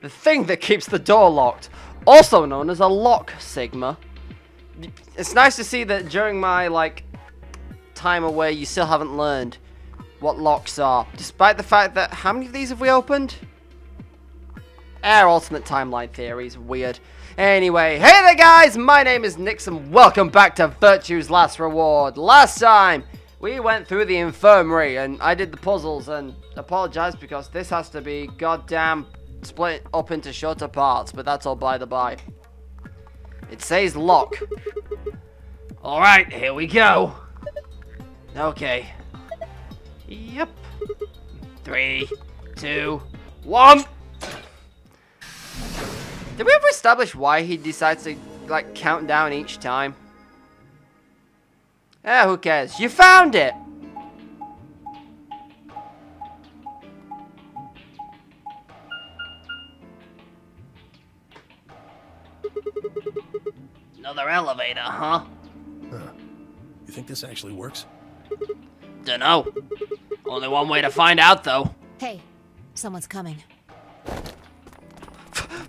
The thing that keeps the door locked. Also known as a lock, Sigma. It's nice to see that during my, like, time away, you still haven't learned what locks are. Despite the fact that, how many of these have we opened? Our alternate timeline theory is weird. Anyway, hey there guys, my name is Nix and welcome back to Virtue's Last Reward. Last time, we went through the infirmary and I did the puzzles and apologize because this has to be goddamn split up into shorter parts, but that's all by the by. It says lock. Alright, here we go. Okay. Yep. 3, 2, 1. Did we ever establish why he decides to, like, count down each time? Eh, who cares? You found it! Another elevator, huh? You think this actually works? Dunno. Only one way to find out, though. Hey, someone's coming.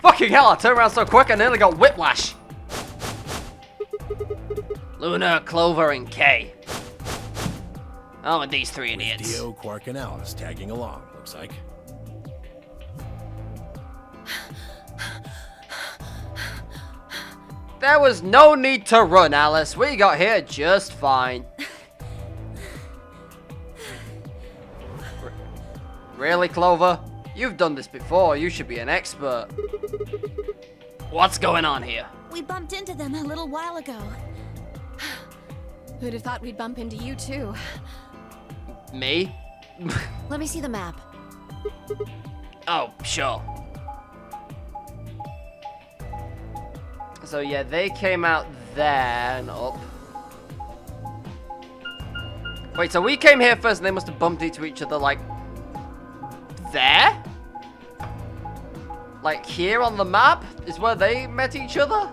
Fucking hell, I turned around so quick I nearly got whiplash. Luna, Clover, and Kay. Oh, and these three idiots. Dio, Quark, and Alice tagging along, looks like. There was no need to run, Alice. We got here just fine. Really, Clover? You've done this before. You should be an expert. What's going on here? We bumped into them a little while ago. Who'd have thought we'd bump into you, too? Me? Let me see the map. Oh, sure. So, yeah, they came out there and up. Wait, so we came here first and they must have bumped into each other, like, there? Like, here on the map is where they met each other?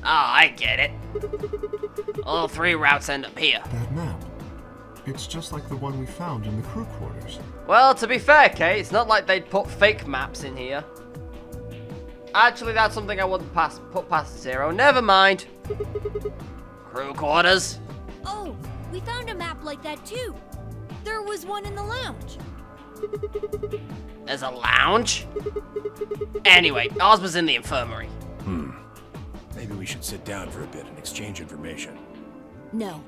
Ah, I get it. All three routes end up here. That map. It's just like the one we found in the crew quarters. Well, to be fair, Kay, it's not like they'd put fake maps in here. Actually, that's something I wouldn't put past Zero. Never mind. Crew quarters. Oh, we found a map like that too. There was one in the lounge. There's a lounge? Anyway, ours was in the infirmary. Maybe we should sit down for a bit and exchange information. No.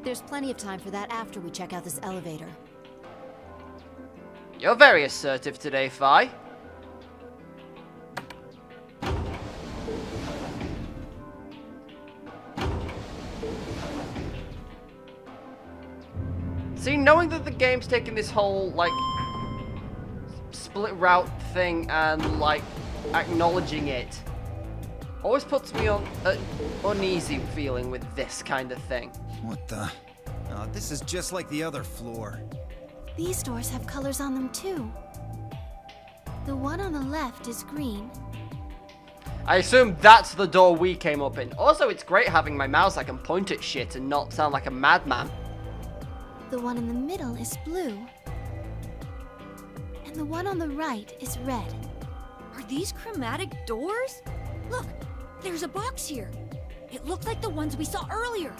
There's plenty of time for that after we check out this elevator. You're very assertive today, Fi. See, knowing that the game's taking this whole, like, split route thing and, like, acknowledging it always puts me on an uneasy feeling with this kind of thing. What the? Oh, this is just like the other floor. These doors have colors on them too. The one on the left is green. I assume that's the door we came up in. Also, it's great having my mouse. I can point at shit and not sound like a madman. The one in the middle is blue. And the one on the right is red. Are these chromatic doors? Look, there's a box here. It looks like the ones we saw earlier.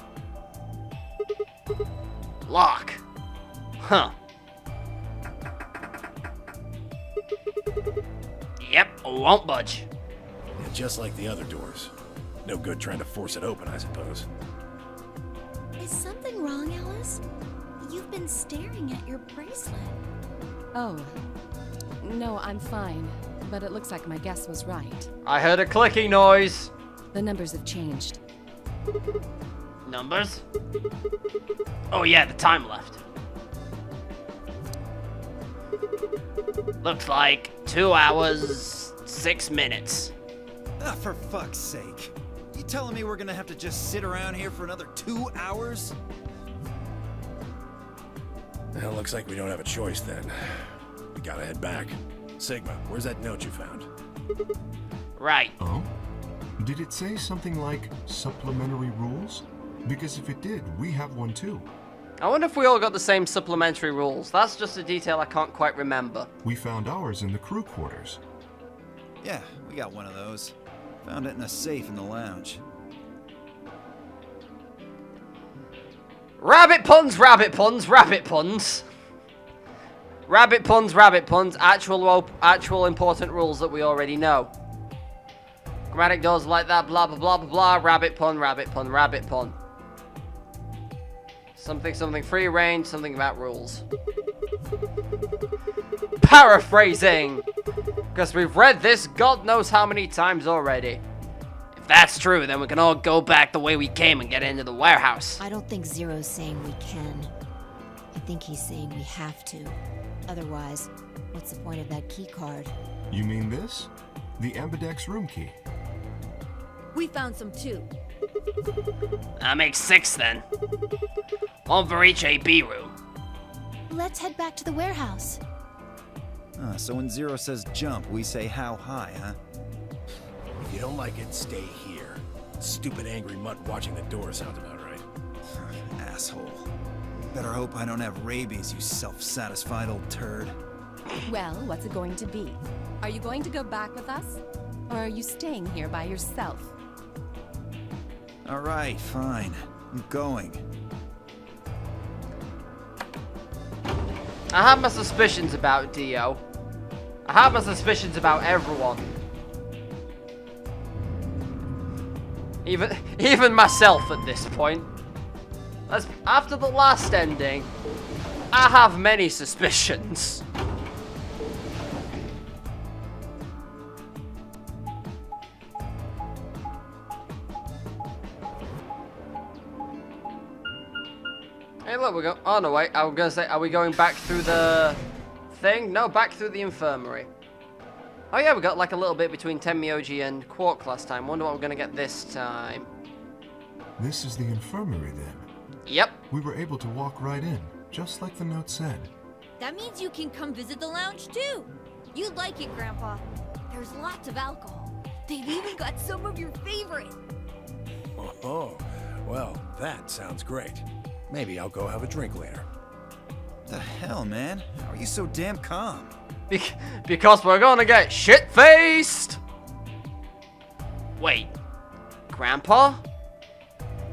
Lock. Huh. Yep, won't budge. Yeah, just like the other doors. No good trying to force it open, I suppose. Is something wrong, Alice? You've been staring at your bracelet. Oh. No, I'm fine. But it looks like my guess was right. I heard a clicking noise. The numbers have changed. Numbers? Oh yeah, the time left. Looks like 2 hours, 6 minutes. Ah, for fuck's sake. You telling me we're gonna have to just sit around here for another 2 hours? Well, looks like we don't have a choice then. We gotta head back. Sigma, where's that note you found? Right. Oh? Did it say something like supplementary rules? Because if it did, we have one too. I wonder if we all got the same supplementary rules. That's just a detail I can't quite remember. We found ours in the crew quarters. Yeah, we got one of those. Found it in a safe in the lounge. Rabbit puns, rabbit puns, rabbit puns. Rabbit puns, rabbit puns. Actual important rules that we already know. Chromatic doors like that, blah, blah, blah, blah, blah. Rabbit pun, rabbit pun, rabbit pun. Something, something, free range, something about rules. Paraphrasing! Because we've read this God knows how many times already. If that's true, then we can all go back the way we came and get into the warehouse. I don't think Zero's saying we can. I think he's saying we have to. Otherwise, what's the point of that key card? You mean this? The Ambidex room key. We found some too. That makes 6 then. One for each AB room. Let's head back to the warehouse. So when Zero says jump, we say how high, huh? If you don't like it, stay here. Stupid angry mutt watching the door sounds about right. Asshole. Better hope I don't have rabies, you self-satisfied old turd. Well, what's it going to be? Are you going to go back with us? Or are you staying here by yourself? Alright, fine. I'm going. I have my suspicions about Dio. I have my suspicions about everyone. Even myself at this point. After the last ending, I have many suspicions. Hey, look, we're going. Oh no, wait. I was gonna say, are we going back through the thing? No, back through the infirmary. Oh yeah, we got like a little bit between Tenmyoji and Quark last time. Wonder what we're gonna get this time. This is the infirmary then. Yep. We were able to walk right in, just like the note said. That means you can come visit the lounge too. You'd like it, Grandpa. There's lots of alcohol. They've even got some of your favorite. Oh, well, that sounds great. Maybe I'll go have a drink later. The hell, man? How are you so damn calm? Because we're gonna get shit-faced! Wait. Grandpa?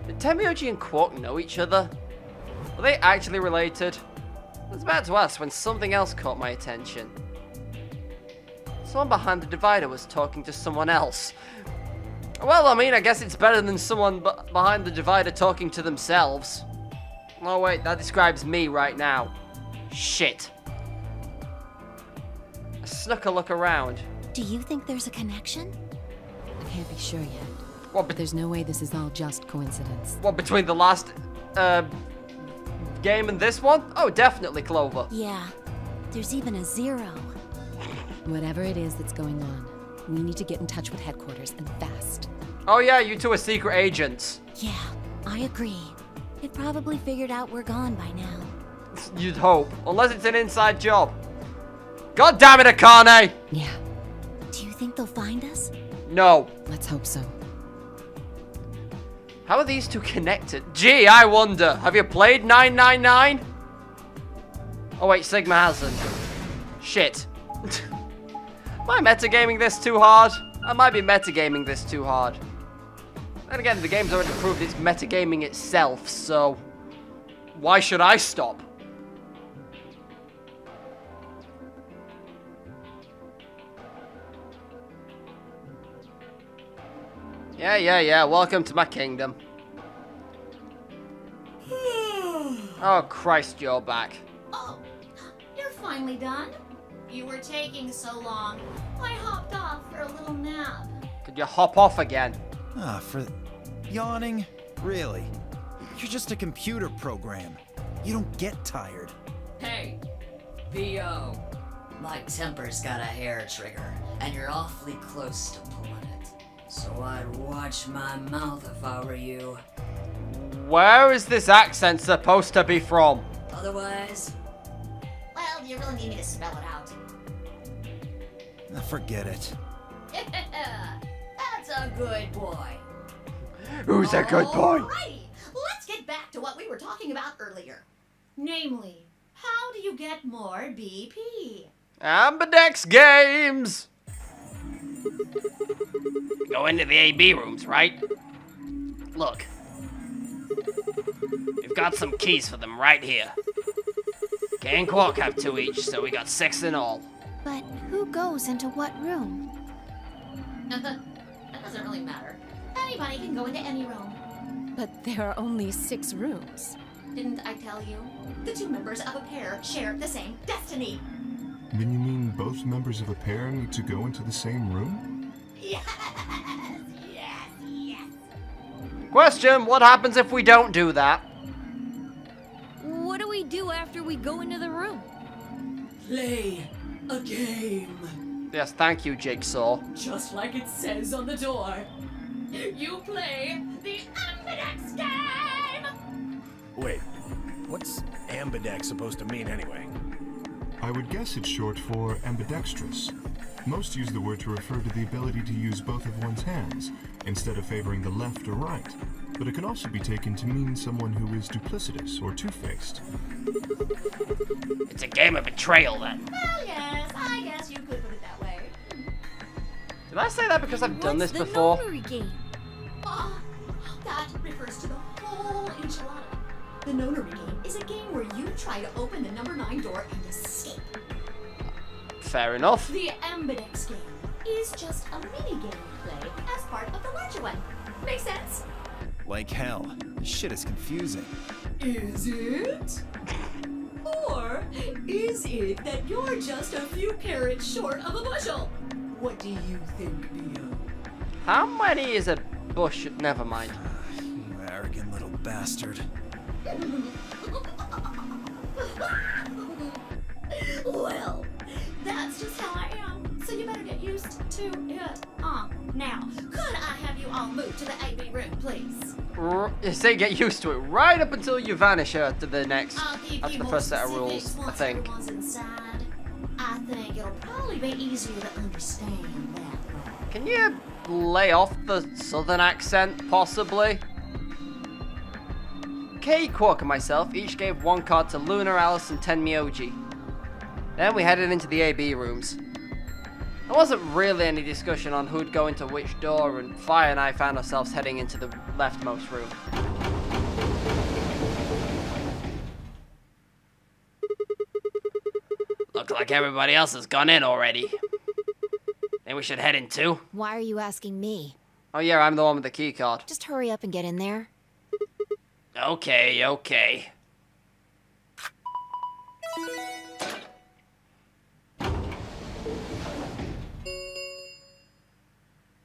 Did Tenmyoji and Quark know each other? Were they actually related? I was about to ask when something else caught my attention. Someone behind the divider was talking to someone else. Well, I mean, I guess it's better than someone behind the divider talking to themselves. Oh wait, that describes me right now. Shit. I snuck a look around. Do you think there's a connection? I can't be sure yet. What, But there's no way this is all just coincidence. what between the last game and this one? Oh, definitely Clover. Yeah. There's even a 0. Whatever it is that's going on, we need to get in touch with headquarters and fast. Oh yeah, you two are secret agents. Yeah, I agree. It probably figured out we're gone by now. You'd hope. Unless it's an inside job. God damn it, Akane! Yeah, Do you think they'll find us? No. let's hope so. How are these two connected? Gee, I wonder. Have you played 999? Oh wait, Sigma hasn't. Shit. Am I metagaming this too hard? I might be metagaming this too hard. And again, the game's already proved it's metagaming itself, so why should I stop? Yeah, welcome to my kingdom. Oh Christ, you're back. Oh, you're finally done? You were taking so long. I hopped off for a little nap. Could you hop off again? For yawning? Really? You're just a computer program. You don't get tired. Hey, B.O. My temper's got a hair trigger, and you're awfully close to pulling it. So I'd watch my mouth if I were you. Where is this accent supposed to be from? Otherwise, Well, do you really need me to spell it out? Forget it. That's a good boy. Who's a good boy? Alrighty, let's get back to what we were talking about earlier. Namely, how do you get more BP? Ambidex games! Go into the AB rooms, right? Look. We've got some keys for them right here. Kay and Quark have 2 each, so we got 6 in all. But who goes into what room? That doesn't really matter. Anybody can go into any room. But there are only 6 rooms. Didn't I tell you? The 2 members of a pair share the same destiny. Then you mean both members of a pair need to go into the same room? Yes, yes, yes. Question, what happens if we don't do that? What do we do after we go into the room? Play a game. Yes, thank you, Jigsaw. Just like it says on the door. You play the Ambidex game! Wait, what's ambidex supposed to mean anyway? I would guess it's short for ambidextrous. Most use the word to refer to the ability to use both of one's hands, instead of favoring the left or right. But it can also be taken to mean someone who is duplicitous or two-faced. It's a game of betrayal, then. Well, yes, I guess you could put it that way. Did I say that because I've done this What's the before? notary game? That refers to the whole enchilada. The notary game is a game where you try to open the number 9 door and escape. Fair enough. The Ambidex game is just a mini game you play as part of the larger one. Make sense? Like hell. This shit is confusing. Is it? Or is it that you're just a few carrots short of a bushel? What do you think, Bio? How many is a bush? Never mind. You arrogant little bastard. Well, that's just how I am. So you better get used to it. Now, could I have you all move to the AB room, please? You say get used to it right up until you vanish to the next. I'll give That's you the more first set of specifics rules, I once think. everyone's inside. I think it'll probably be easier to understand that way. Can you lay off the southern accent, possibly? Kay, Quark, and myself each gave 1 card to Luna, Alice, and Ten Myoji. Then we headed into the AB rooms. There wasn't really any discussion on who'd go into which door, and Fire and I found ourselves heading into the leftmost room. Looks like everybody else has gone in already. Think we should head in too? Why are you asking me? Oh yeah, I'm the one with the key card. Just hurry up and get in there. Okay, okay.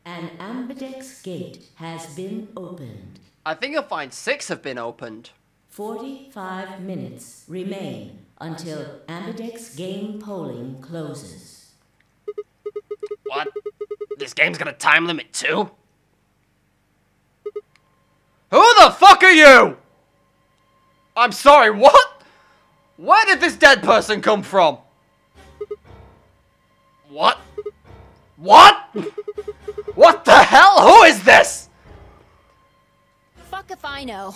An ambidex gate has been opened. I think you'll find 6 have been opened. 45 minutes remain until ambidex game polling closes. What? This game's got a time limit too? Who the fuck are you? I'm sorry, what? Where did this dead person come from? What? What? What the hell? Who is this? Fuck if I know.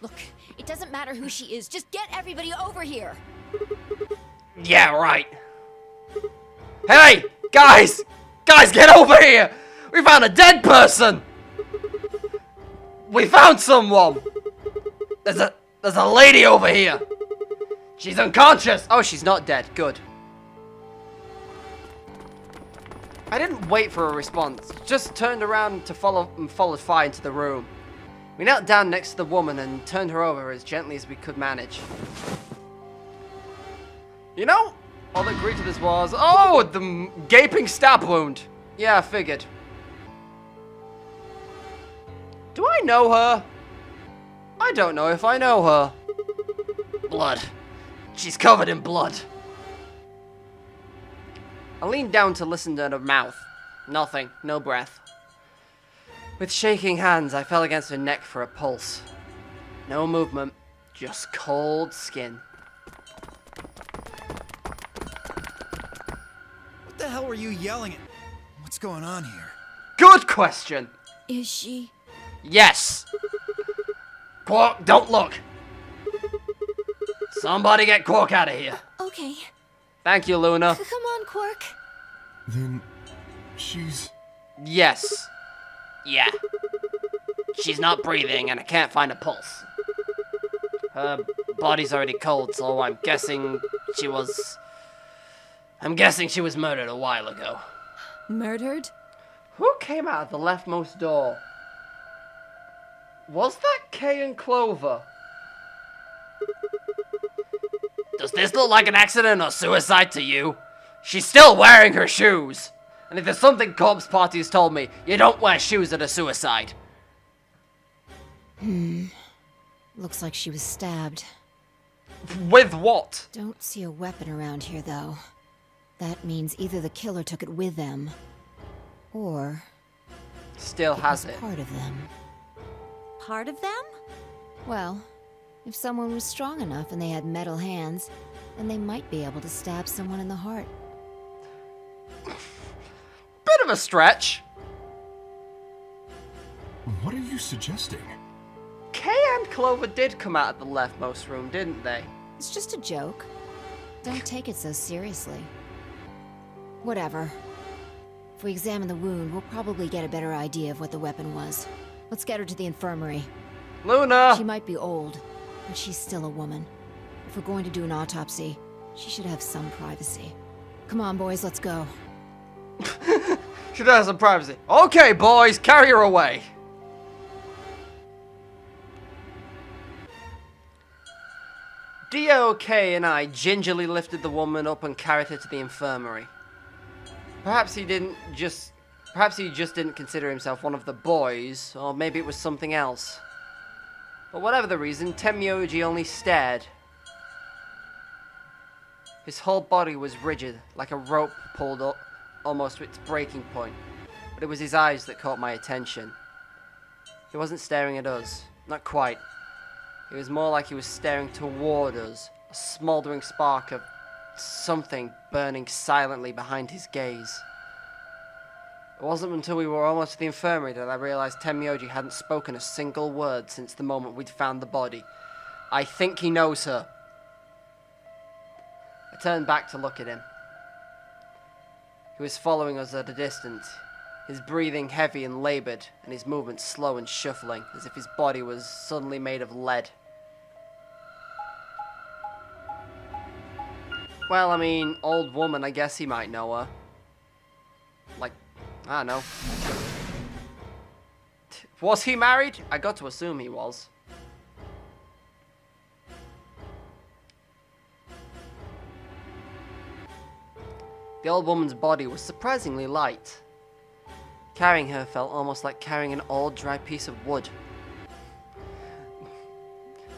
Look, it doesn't matter who she is. Just get everybody over here. Yeah, right. Hey, guys! Guys, get over here! We found a dead person! We found someone! There's a lady over here! She's unconscious! Oh, she's not dead. Good. I didn't wait for a response. Just turned around to followed Fire into the room. We knelt down next to the woman and turned her over as gently as we could manage. You know, all that greeted us was, oh, the gaping stab wound. Yeah, I figured. Do I know her? I don't know if I know her. Blood. She's covered in blood. I leaned down to listen to her mouth. Nothing. No breath. With shaking hands, I fell against her neck for a pulse. No movement. Just cold skin. What the hell were you yelling at? What's going on here? Good question. Is she? Yes. Quark, don't look. Somebody get Quark out of here. Okay. Thank you, Luna. Come on, Quark. Then she's... Yes. Yeah. She's not breathing, and I can't find a pulse. Her body's already cold, so I'm guessing she was murdered a while ago. Murdered? Who came out of the leftmost door? Was that Kay and Clover? Does this look like an accident or suicide to you? She's still wearing her shoes. And if there's something Corpse Party has told me, you don't wear shoes at a suicide. Looks like she was stabbed. With what? Don't see a weapon around here, though. That means either the killer took it with them, or... Still has it. Part of them. Part of them? Well, if someone was strong enough and they had metal hands, then they might be able to stab someone in the heart. Bit of a stretch. What are you suggesting? Kay and Clover did come out of the leftmost room, didn't they? It's just a joke. Don't take it so seriously. Whatever. If we examine the wound, we'll probably get a better idea of what the weapon was. Let's get her to the infirmary. Luna! She might be old, but she's still a woman. If we're going to do an autopsy, she should have some privacy. Come on, boys, let's go. Should have some privacy. Okay, boys, carry her away. DOK and I gingerly lifted the woman up and carried her to the infirmary. Perhaps he just didn't consider himself one of the boys, or maybe it was something else. But whatever the reason, Tenmyoji only stared. His whole body was rigid, like a rope pulled up almost to its breaking point. But it was his eyes that caught my attention. He wasn't staring at us, not quite. It was more like he was staring toward us, a smoldering spark of something burning silently behind his gaze. It wasn't until we were almost to the infirmary that I realized Tenmyoji hadn't spoken a single word since the moment we'd found the body. I think he knows her. I turned back to look at him. He was following us at a distance, his breathing heavy and labored, and his movements slow and shuffling, as if his body was suddenly made of lead. Well, I mean, old woman, I guess he might know her. Like, I don't know. Was he married? I got to assume he was. The old woman's body was surprisingly light. Carrying her felt almost like carrying an old, dry piece of wood.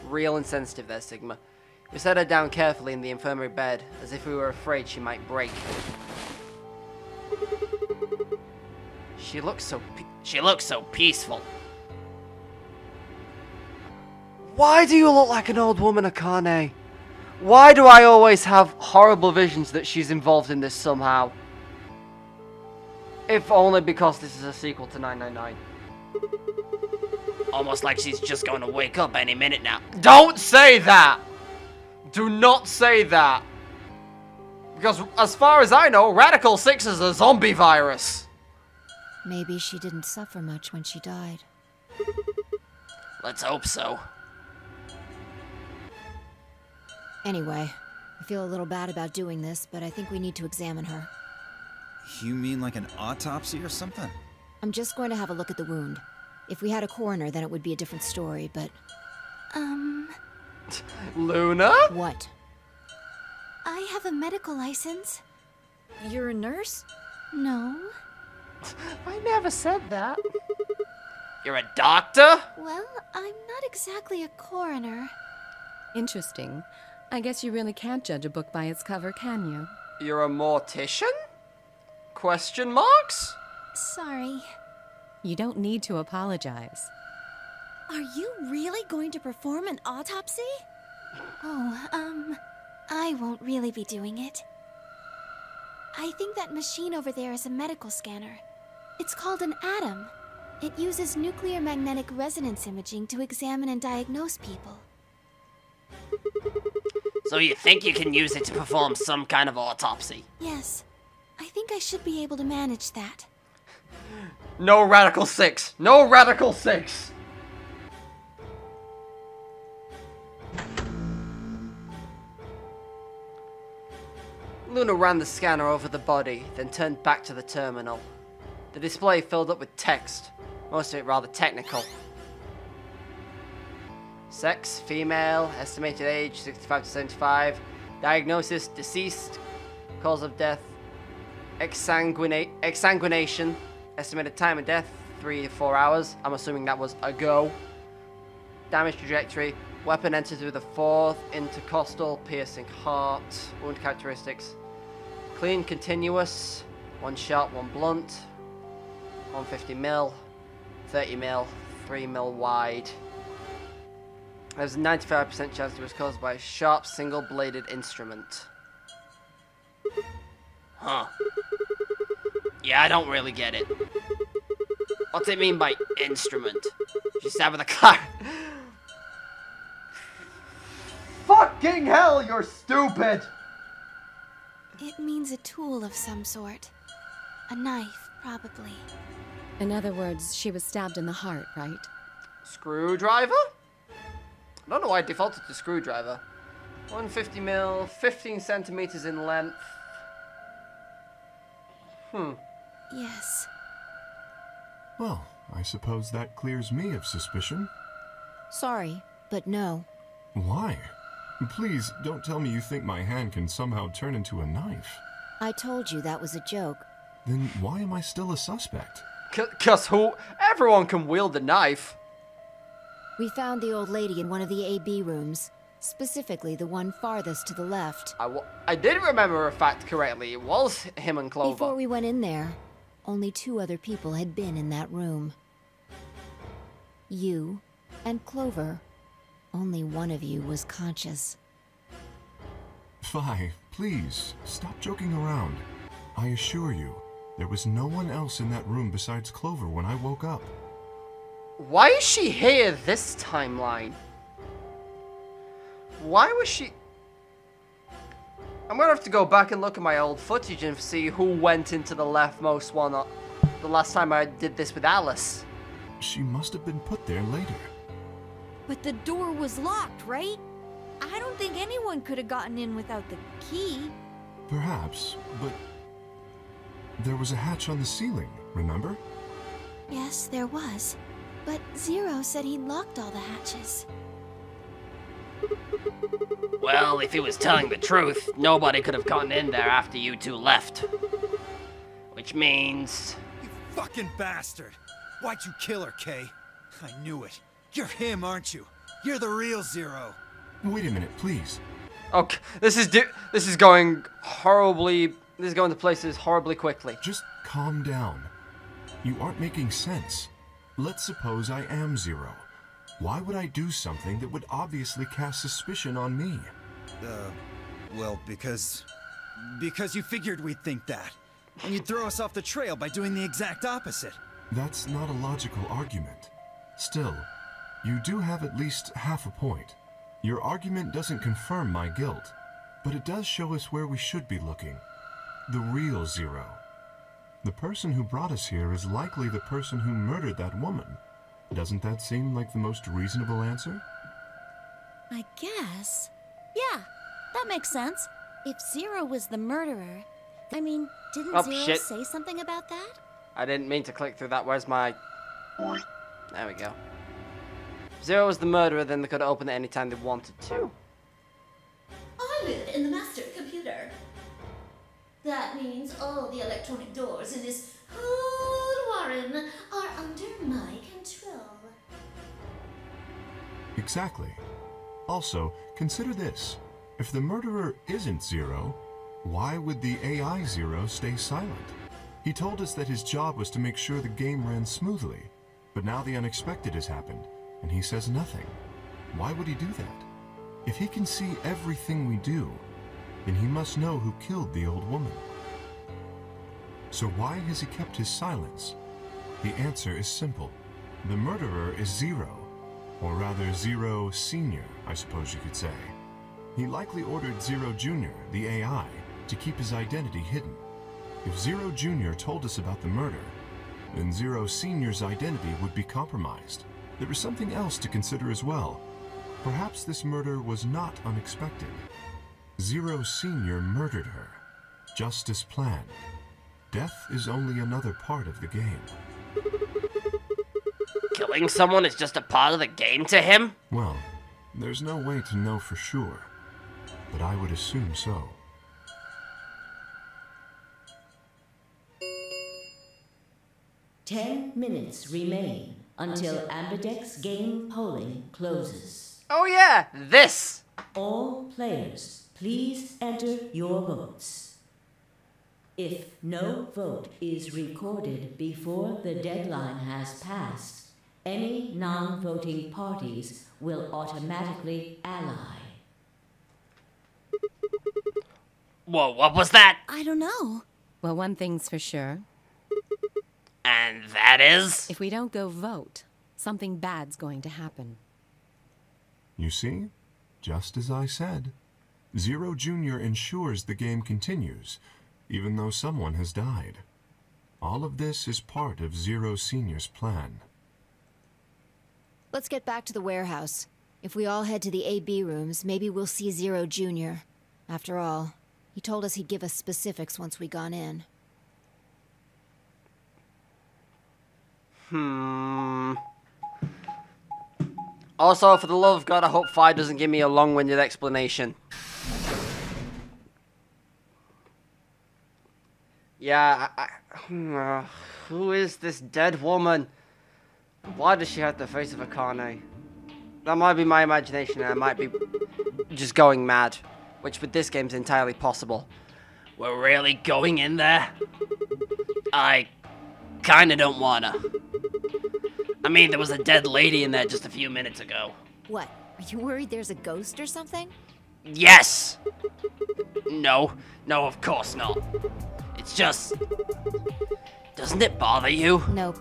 Real insensitive there, Sigma. We set her down carefully in the infirmary bed, as if we were afraid she might break. She looks so peaceful. Why do you look like an old woman, Akane? Why do I always have horrible visions that she's involved in this somehow? If only because this is a sequel to 999. Almost like she's just going to wake up any minute now. Don't say that! Do not say that. Because as far as I know, Radical 6 is a zombie virus. Maybe she didn't suffer much when she died. Let's hope so. Anyway, I feel a little bad about doing this, but I think we need to examine her. You mean like an autopsy or something? I'm just going to have a look at the wound. If we had a coroner, then it would be a different story, but... Luna? What? I have a medical license. You're a nurse? No. I never said that. You're a doctor? Well, I'm not exactly a coroner. Interesting. I guess you really can't judge a book by its cover, can you? You're a mortician? Question marks? Sorry. You don't need to apologize. Are you really going to perform an autopsy? Oh, I won't really be doing it. I think that machine over there is a medical scanner. It's called an ATOM. It uses nuclear magnetic resonance imaging to examine and diagnose people. So you think you can use it to perform some kind of autopsy? Yes. I think I should be able to manage that. No Radical 6! No Radical 6! Luna ran the scanner over the body, then turned back to the terminal. The display filled up with text, most of it rather technical. Sex, female, estimated age 65 to 75, diagnosis, deceased, cause of death, exsanguination, estimated time of death 3 to 4 hours, I'm assuming that was ago. Damage trajectory, weapon entered through the fourth intercostal, piercing heart, wound characteristics, clean continuous, 1 sharp, 1 blunt, 150 mil, 30 mil, 3 mil wide. There's a 95% chance it was caused by a sharp single-bladed instrument. Huh. Yeah, I don't really get it. What's it mean by instrument? She stabbed with a car. Fucking hell, you're stupid! It means a tool of some sort. A knife, probably. In other words, she was stabbed in the heart, right? Screwdriver? I don't know why I defaulted to screwdriver. 150 mil, 15 centimeters in length. Yes. Well, I suppose that clears me of suspicion. Sorry, but no. Why? Please, don't tell me you think my hand can somehow turn into a knife. I told you that was a joke. Then why am I still a suspect? Cause everyone can wield a knife. We found the old lady in one of the AB rooms. Specifically, the one farthest to the left. I did remember a fact correctly. It was him and Clover. Before we went in there, only 2 other people had been in that room. You and Clover. Only one of you was conscious. Phi, please, stop joking around. I assure you, there was no one else in that room besides Clover when I woke up. Why is she here this timeline? Why was she... I'm gonna have to go back and look at my old footage and see who went into the leftmost one the last time I did this with Alice. She must have been put there later. But the door was locked, right? I don't think anyone could have gotten in without the key. Perhaps, but there was a hatch on the ceiling, remember? Yes, there was. But Zero said he locked all the hatches. Well, if he was telling the truth, nobody could have gotten in there after you 2 left. Which means... You fucking bastard! Why'd you kill her, Kay? I knew it. You're him, aren't you? You're the real Zero. Wait a minute, please. Okay, this is going horribly... This is going to places horribly quickly. Just calm down. You aren't making sense. Let's suppose I am Zero. Why would I do something that would obviously cast suspicion on me? Well, because you figured we'd think that. And you'd throw us off the trail by doing the exact opposite. That's not a logical argument. Still, you do have at least half a point. Your argument doesn't confirm my guilt, but it does show us where we should be looking. The real Zero. The person who brought us here is likely the person who murdered that woman. Doesn't that seem like the most reasonable answer? I guess. Yeah, that makes sense. If Zero was the murderer, I mean, didn't Zero say something about that? I didn't mean to click through that. Where's my... There we go. If Zero was the murderer, then they could open it anytime they wanted to. I live in the master computer. That means all the electronic doors in this whole warren are under my control. Exactly. Also, consider this. If the murderer isn't Zero, why would the AI Zero stay silent? He told us that his job was to make sure the game ran smoothly, but now the unexpected has happened, and he says nothing. Why would he do that? If he can see everything we do, then he must know who killed the old woman. So why has he kept his silence? The answer is simple. The murderer is Zero, or rather Zero Senior, I suppose you could say. He likely ordered Zero Jr., the AI, to keep his identity hidden. If Zero Jr. told us about the murder, then Zero Sr.'s identity would be compromised. There was something else to consider as well. Perhaps this murder was not unexpected. Zero Sr. murdered her, just as planned. Death is only another part of the game. Killing someone is just a part of the game to him? Well, there's no way to know for sure, but I would assume so. "10 minutes remain until Ambidex game polling closes. Oh yeah, this! All players, please enter your votes. If no vote is recorded before the deadline has passed, any non-voting parties will automatically ally." Whoa, what was that? I don't know. Well, one thing's for sure. And that is? If we don't go vote, something bad's going to happen. You see? Just as I said. Zero Jr. ensures the game continues, even though someone has died. All of this is part of Zero Sr.'s plan. Let's get back to the warehouse. If we all head to the AB rooms, maybe we'll see Zero Jr. After all, he told us he'd give us specifics once we gone in. Also, for the love of God, I hope Fi doesn't give me a long-winded explanation. Yeah, who is this dead woman? Why does she have the face of a carne? That might be my imagination, and I might be just going mad. Which with this game's entirely possible. We're really going in there? I kinda don't wanna. I mean, there was a dead lady in there just a few minutes ago. What? Are you worried there's a ghost or something? Yes! No, of course not. It's just... Doesn't it bother you? Nope.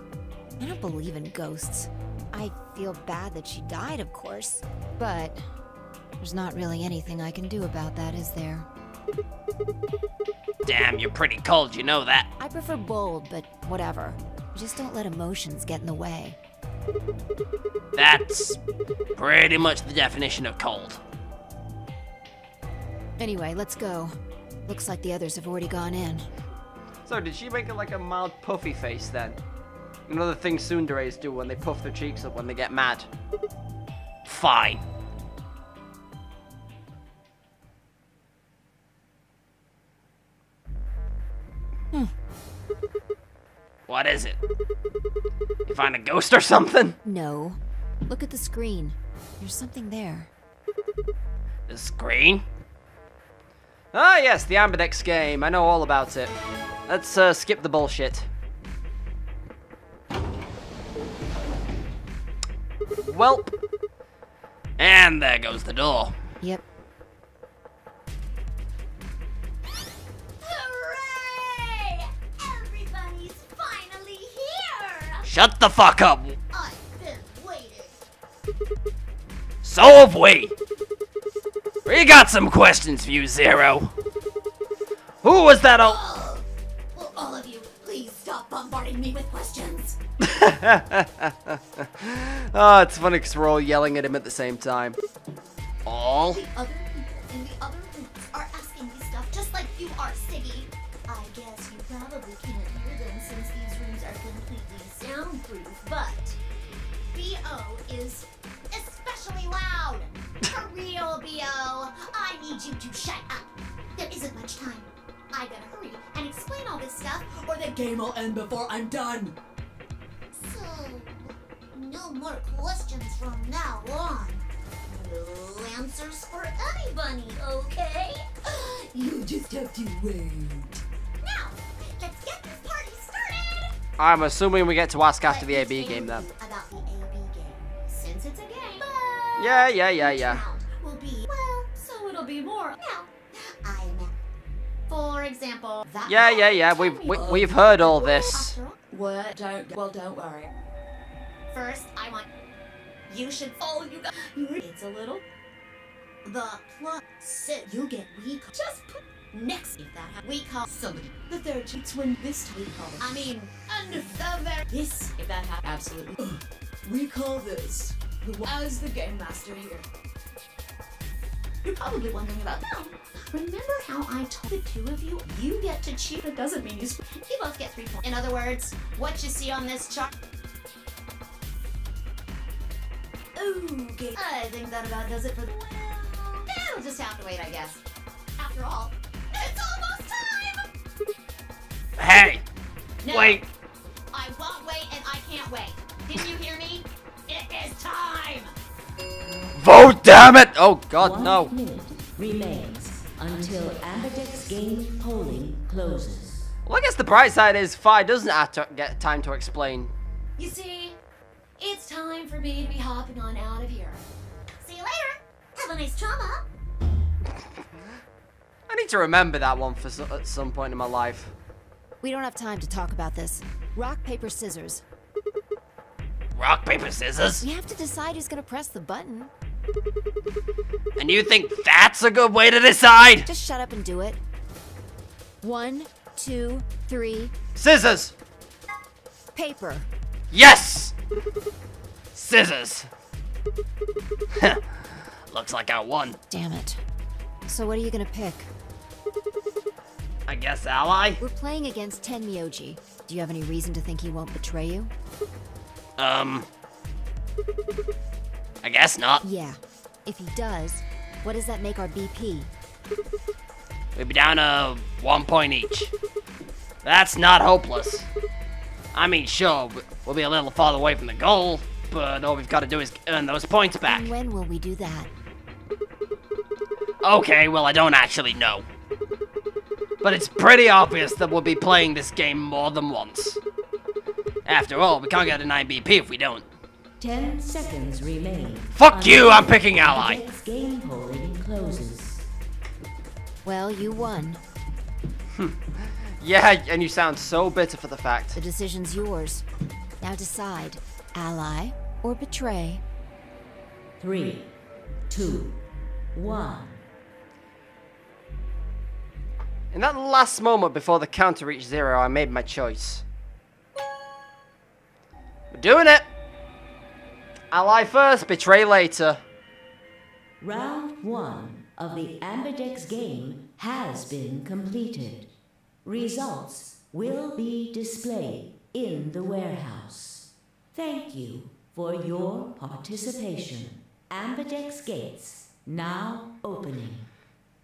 I don't believe in ghosts. I feel bad that she died, of course. But there's not really anything I can do about that, is there? Damn, you're pretty cold, you know that. I prefer bold, but whatever. Just don't let emotions get in the way. That's pretty much the definition of cold. Anyway, let's go. Looks like the others have already gone in. So, did she make it like a mild puffy face then? Another thing tsunderes do when they puff their cheeks up when they get mad. Fine. What is it? You find a ghost or something? No. Look at the screen. There's something there. The screen? Ah, yes, the Ambidex game. I know all about it. Let's skip the bullshit. Welp. And there goes the door. Yep. Hooray! Everybody's finally here! Shut the fuck up! I've been waiting. So have we! We got some questions for you, Zero. Who was that Will all of you please stop bombarding me with questions? Oh, it's funny because we're all yelling at him at the same time. All? The other people in the other rooms are asking me stuff just like you are, Siggy. I guess you probably can't hear them since these rooms are completely soundproof, but B.O. is especially loud. For real, B.O. I need you to shut up. There isn't much time. I gotta hurry and explain all this stuff, or the game will end before I'm done. So, no more questions from now on. No answers for anybody, okay? You just have to wait. Now, let's get this party started! I'm assuming we get to ask after the AB game then. About the AB game, since it's a game. But Yeah. round will be, well, so it'll be more. Now, I meant, for example, that Yeah. We've heard all this. What? Don't worry. First, I want you should follow you guys. It's a little The plus sit. You'll get recall. Just put next if that we call somebody. The third chance when this we call. I mean, under the very this if that happens. Absolutely. We call this as the game master here. You're probably wondering about them. Remember how I told the two of you, you get to choose. It doesn't mean you both get 3 points. In other words, what you see on this chart. Okay, I think that about does it for the. Well, it'll just have to wait, I guess. After all, it's almost time! Hey! No, wait! I won't wait and I can't wait. Didn't you hear me? It is time! Vote, damn it! Oh god, 1 no. minute remains until Ambidex game polling closes. Well, I guess the bright side is Fi doesn't have to get time to explain. You see, it's time for me to be hopping on out of here. See you later. Have a nice trauma. I need to remember that one for at some point in my life. We don't have time to talk about this. Rock, paper, scissors. Rock, paper, scissors? We have to decide who's gonna press the button. And you think that's a good way to decide? Just shut up and do it. 1, 2, 3. Scissors! Paper. Yes! Scissors. Looks like I won. Damn it. So what are you gonna pick? I guess ally? We're playing against Tenmyoji. Do you have any reason to think he won't betray you? I guess not. Yeah. If he does, what does that make our BP? We'll be down to 1 point each. That's not hopeless. I mean, sure, we'll be a little farther away from the goal, but all we've got to do is earn those points back. And when will we do that? Okay, well, I don't actually know. But it's pretty obvious that we'll be playing this game more than once. After all, we can't get a 9 BP if we don't. 10 seconds remain. Fuck you, I'm picking ally. Ambidex game polling closes. Well, you won. Yeah, and you sound so bitter for the fact. The decision's yours. Now decide, ally or betray. 3, 2, 1. In that last moment before the counter reached 0, I made my choice. We're doing it! Ally first, betray later. Round 1 of the Ambidex game has been completed. Results will be displayed in the warehouse. Thank you for your participation. Ambidex gates now opening.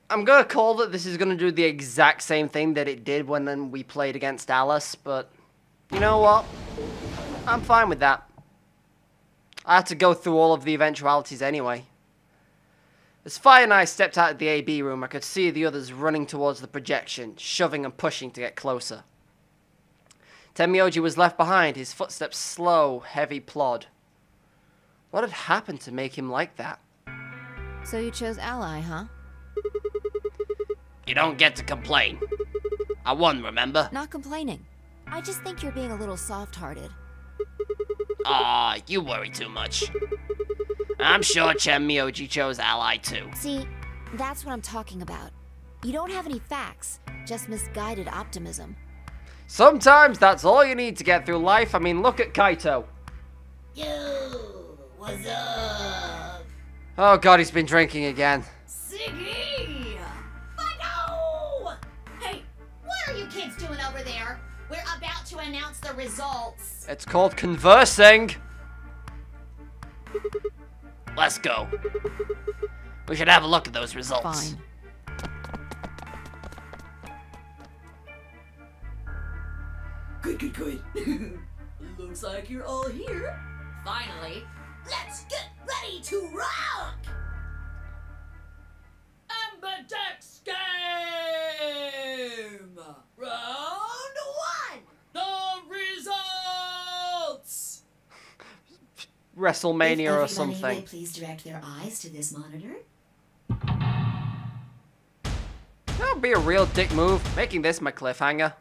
I'm gonna call that this is gonna do the exact same thing that it did when we played against Alice, but you know what? I'm fine with that. I had to go through all of the eventualities anyway. As Fi and I stepped out of the AB room, I could see the others running towards the projection, shoving and pushing to get closer. Tenmyoji was left behind, his footsteps slow, heavy plod. What had happened to make him like that? So you chose ally, huh? You don't get to complain. I won, remember? Not complaining. I just think you're being a little soft-hearted. Aw, you worry too much. I'm sure Tenmyoji chose ally too. See, that's what I'm talking about. You don't have any facts, just misguided optimism. Sometimes that's all you need to get through life. I mean, look at Kaito. Yo, what's up? Oh god, he's been drinking again. Siggy! But no! Hey, what are you kids doing over there? We're about to announce the results. It's called conversing. Let's go. We should have a look at those results. Fine. Good. Looks like you're all here. Finally. Let's get ready to rock! Ambidex game! Round 1! The results! WrestleMania or If everybody something. would please direct their eyes to this monitor. That would be a real dick move, making this my cliffhanger.